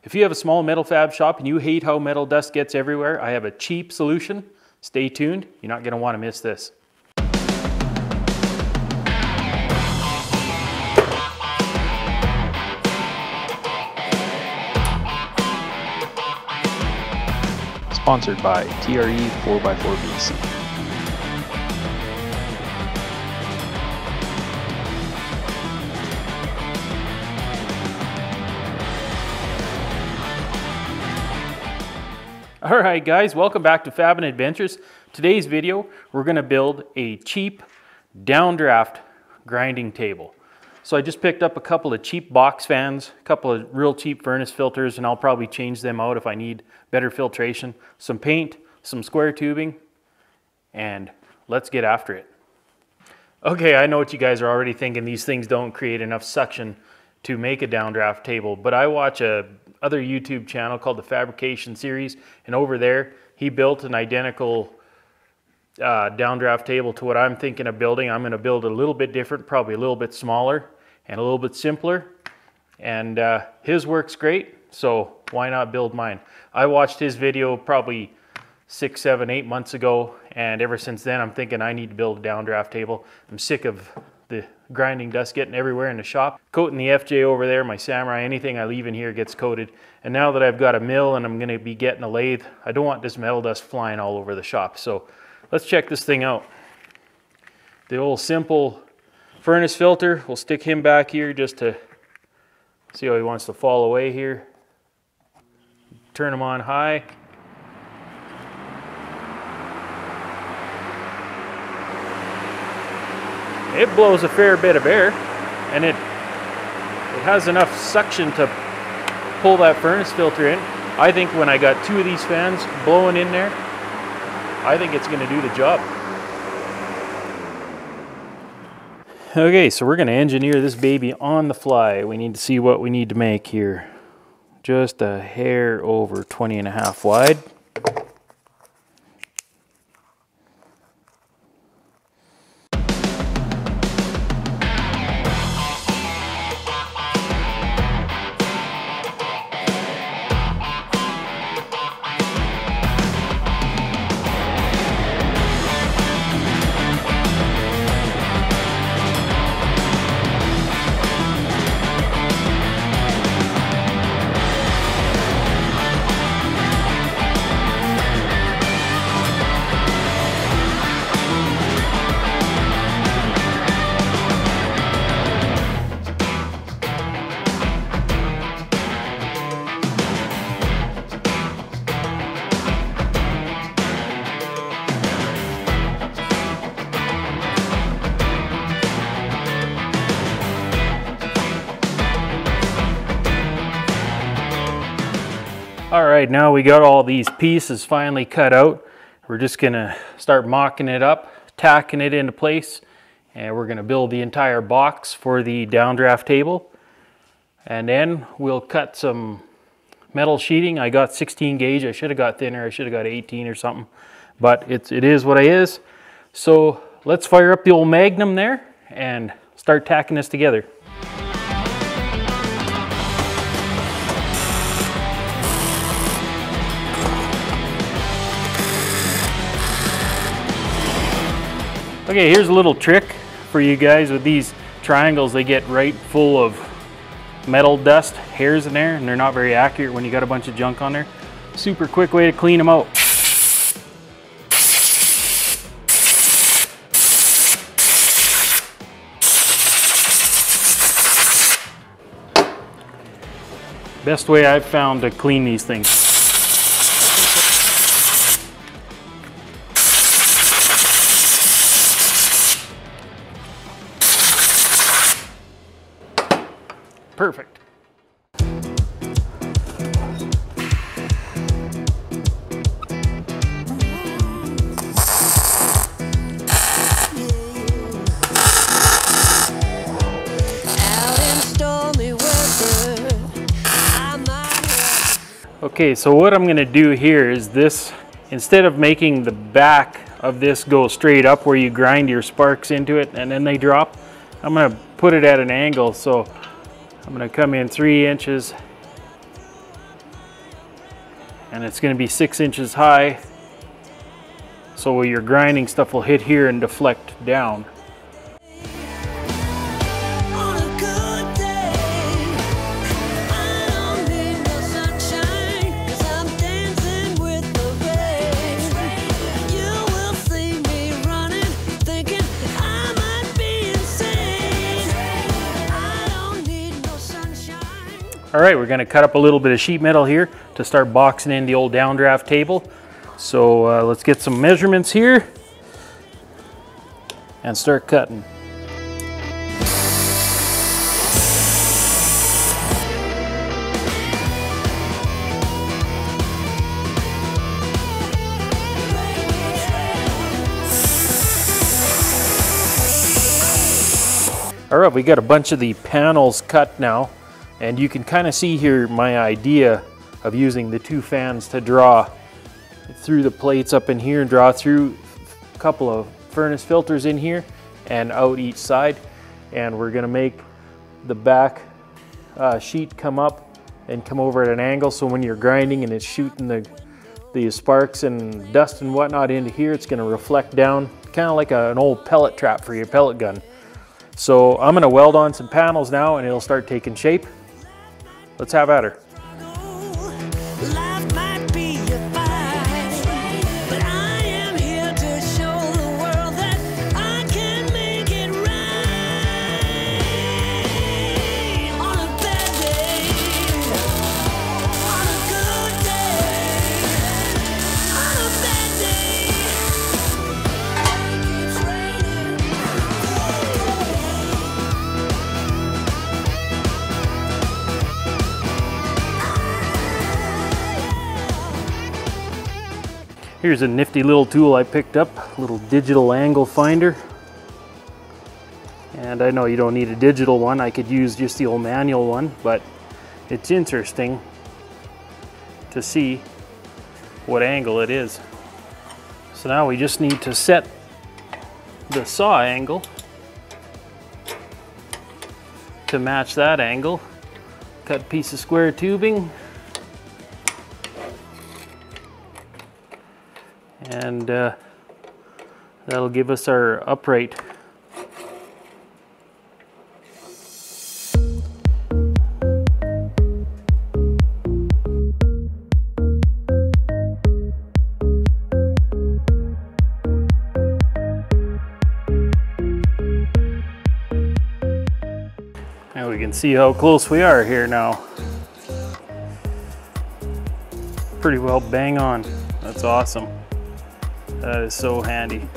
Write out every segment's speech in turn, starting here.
If you have a small metal fab shop and you hate how metal dust gets everywhere, I have a cheap solution. Stay tuned, you're not going to want to miss this. Sponsored by TRE 4x4BC. Alright guys, welcome back to Fabbin Adventures. Today's video, we're going to build a cheap downdraft grinding table. So I just picked up a couple of cheap box fans, a couple of real cheap furnace filters, and I'll probably change them out if I need better filtration, some paint, some square tubing, and let's get after it. Okay, I know what you guys are already thinking. These things don't create enough suction to make a downdraft table, but I watch a other YouTube channel called the Fabrication Series, and over there he built an identical downdraft table to what I'm thinking of building. I'm going to build a little bit different, probably a little bit smaller and a little bit simpler, and his works great, so why not build mine? I watched his video probably 6, 7, 8 months ago, and ever since then I'm thinking I need to build a downdraft table. I'm sick of the grinding dust getting everywhere in the shop. Coating the FJ over there, my Samurai, anything I leave in here gets coated. And now that I've got a mill and I'm going to be getting a lathe, I don't want this metal dust flying all over the shop. So let's check this thing out. The old simple furnace filter, we'll stick him back here just to see how he wants to fall away here. Turn him on high. It blows a fair bit of air, and it has enough suction to pull that furnace filter in. I think when I got 2 of these fans blowing in there, I think it's going to do the job. Okay, so we're going to engineer this baby on the fly. We need to see what we need to make here. Just a hair over 20.5 wide. All right, now we got all these pieces finally cut out. We're just gonna start mocking it up, tacking it into place, and we're gonna build the entire box for the downdraft table. And then we'll cut some metal sheeting. I got 16 gauge. I should have got thinner. I should have got 18 or something, but it is what it is. So let's fire up the old Magnum there and start tacking this together. Okay, here's a little trick for you guys with these triangles. They get right full of metal dust, hairs in there, and they're not very accurate when you got a bunch of junk on there. Super quick way to clean them out. Best way I've found to clean these things. Perfect. Okay, so what I'm going to do here is this, instead of making the back of this go straight up where you grind your sparks into it and then they drop, I'm going to put it at an angle. So I'm going to come in 3 inches and it's going to be 6 inches high, so your grinding stuff will hit here and deflect down. All right, we're going to cut up a little bit of sheet metal here to start boxing in the old downdraft table. So let's get some measurements here and start cutting. All right, we got a bunch of the panels cut now. And you can kind of see here my idea of using the 2 fans to draw through the plates up in here and draw through a couple of furnace filters in here and out each side. And we're going to make the back sheet come up and come over at an angle, so when you're grinding and it's shooting the sparks and dust and whatnot into here, it's going to reflect down, kind of like an old pellet trap for your pellet gun. So I'm going to weld on some panels now and it'll start taking shape. Let's have at her. Here's a nifty little tool I picked up, a little digital angle finder. And I know you don't need a digital one, I could use just the old manual one, but it's interesting to see what angle it is. So now we just need to set the saw angle to match that angle. Cut a piece of square tubing. And that'll give us our upright. And we can see how close we are here now. Pretty well bang on. That's awesome. That is so handy.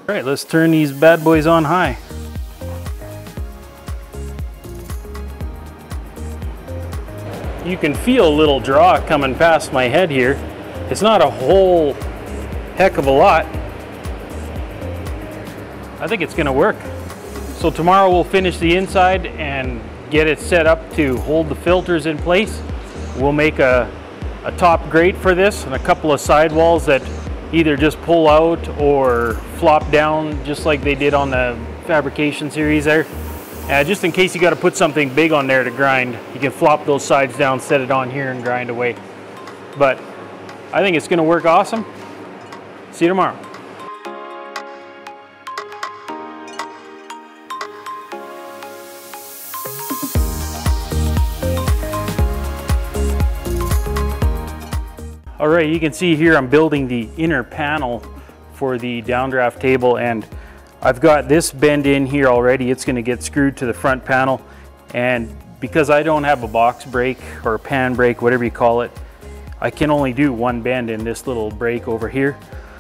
All right, let's turn these bad boys on high. You can feel a little draw coming past my head here. It's not a whole heck of a lot. I think it's gonna work. So tomorrow we'll finish the inside and get it set up to hold the filters in place. We'll make a top grate for this and a couple of sidewalls that either just pull out or flop down just like they did on the fabrication series there. Just in case you got to put something big on there to grind, you can flop those sides down, set it on here and grind away. But I think it's going to work awesome. See you tomorrow. All right, you can see here I'm building the inner panel for the downdraft table, and I've got this bend in here already. It's going to get screwed to the front panel, and because I don't have a box brake or a pan brake, whatever you call it, I can only do one bend in this little brake over here.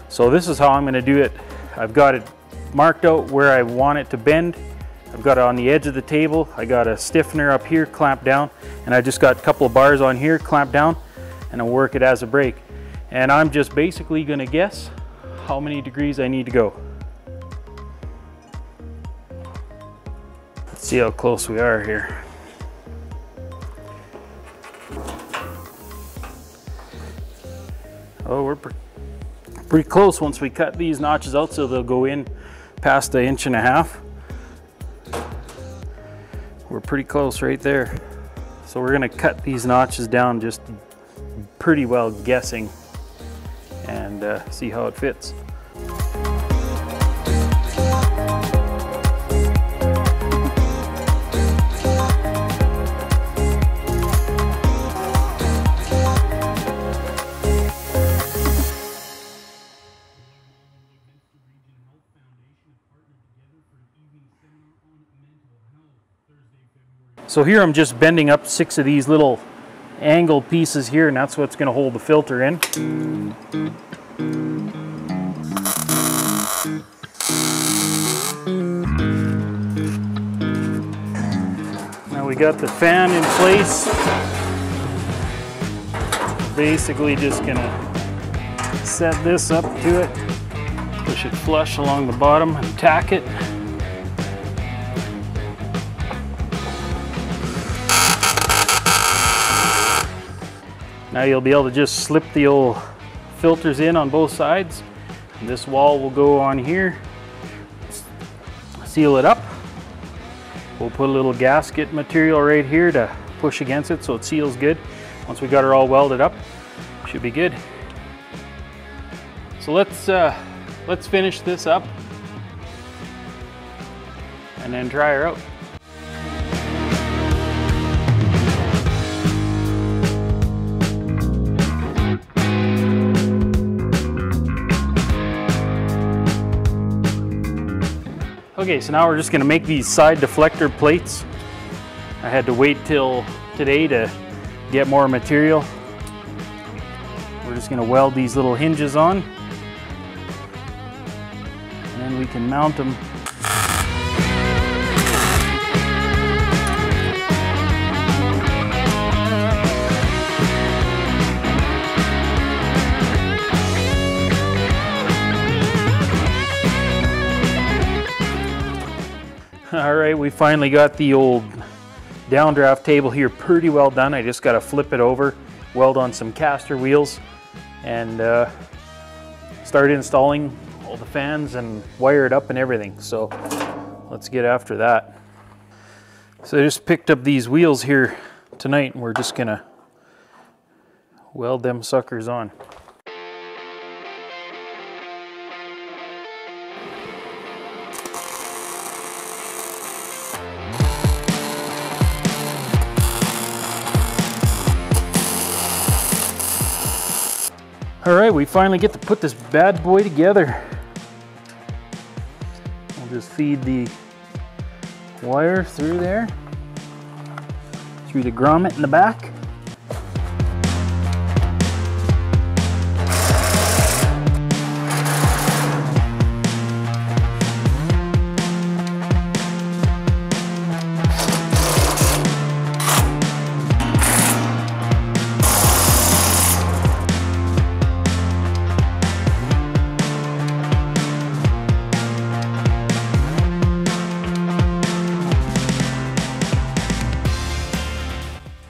So this is how I'm going to do it. I've got it marked out where I want it to bend. I've got it on the edge of the table. I got a stiffener up here clamped down, and I just got a couple of bars on here clamped down, and I'll work it as a brake. And I'm just basically going to guess how many degrees I need to go. Let's see how close we are here. Oh, we're pretty close once we cut these notches out, so they'll go in past 1.5 inches. We're pretty close right there. So we're gonna cut these notches down just pretty well guessing and see how it fits. So here I'm just bending up 6 of these little angle pieces here, and that's what's going to hold the filter in. Now we got the fan in place. Basically just going to set this up to it, push it flush along the bottom and tack it. Now you'll be able to just slip the old filters in on both sides. This wall will go on here, seal it up. We'll put a little gasket material right here to push against it so it seals good. Once we got her all welded up, should be good. So let's finish this up and then try her out. Okay, so now we're just going to make these side deflector plates. I had to wait till today to get more material. We're just going to weld these little hinges on, and then we can mount them. All right, we finally got the old downdraft table here pretty well done. I just got to flip it over, weld on some caster wheels, and start installing all the fans and wire it up and everything. So let's get after that. So I just picked up these wheels here tonight, and we're just gonna weld them suckers on. All right, we finally get to put this bad boy together. We'll just feed the wire through there, through the grommet in the back.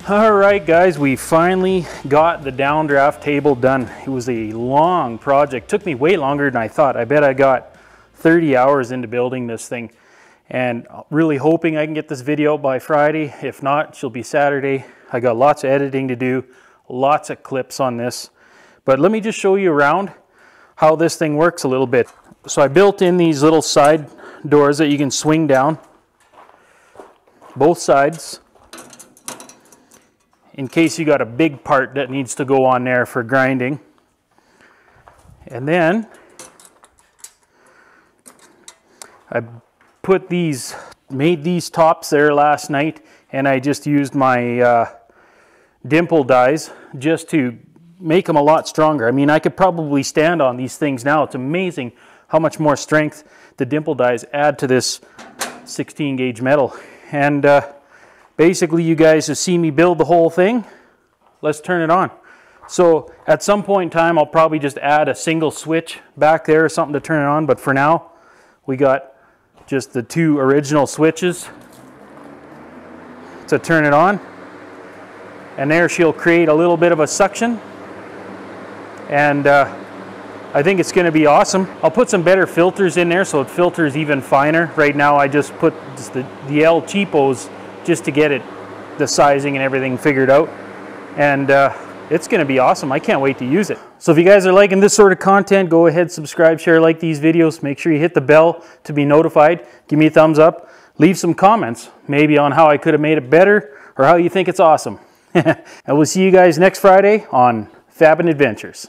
All right, guys, we finally got the downdraft table done. It was a long project. Took me way longer than I thought. I bet I got 30 hours into building this thing, and really hoping I can get this video out by Friday. If not, she'll be Saturday. I got lots of editing to do, lots of clips on this. But let me just show you around how this thing works a little bit. So I built in these little side doors that you can swing down, both sides, in case you got a big part that needs to go on there for grinding. And then I made these tops there last night, and I just used my dimple dies just to make them a lot stronger. I mean, I could probably stand on these things now. It's amazing how much more strength the dimple dies add to this 16 gauge metal. And basically, you guys have seen me build the whole thing. Let's turn it on. So at some point in time, I'll probably just add a single switch back there or something to turn it on. But for now, we got just the 2 original switches. to turn it on. And there she'll create a little bit of a suction. And I think it's going to be awesome. I'll put some better filters in there so it filters even finer. Right now I just put just the L cheapos just to get it, the sizing and everything figured out. And it's going to be awesome. I can't wait to use it. So if you guys are liking this sort of content, go ahead, subscribe, share, like these videos. Make sure you hit the bell to be notified. Give me a thumbs up. Leave some comments, maybe on how I could have made it better or how you think it's awesome. And we'll see you guys next Friday on Fabbin Adventures.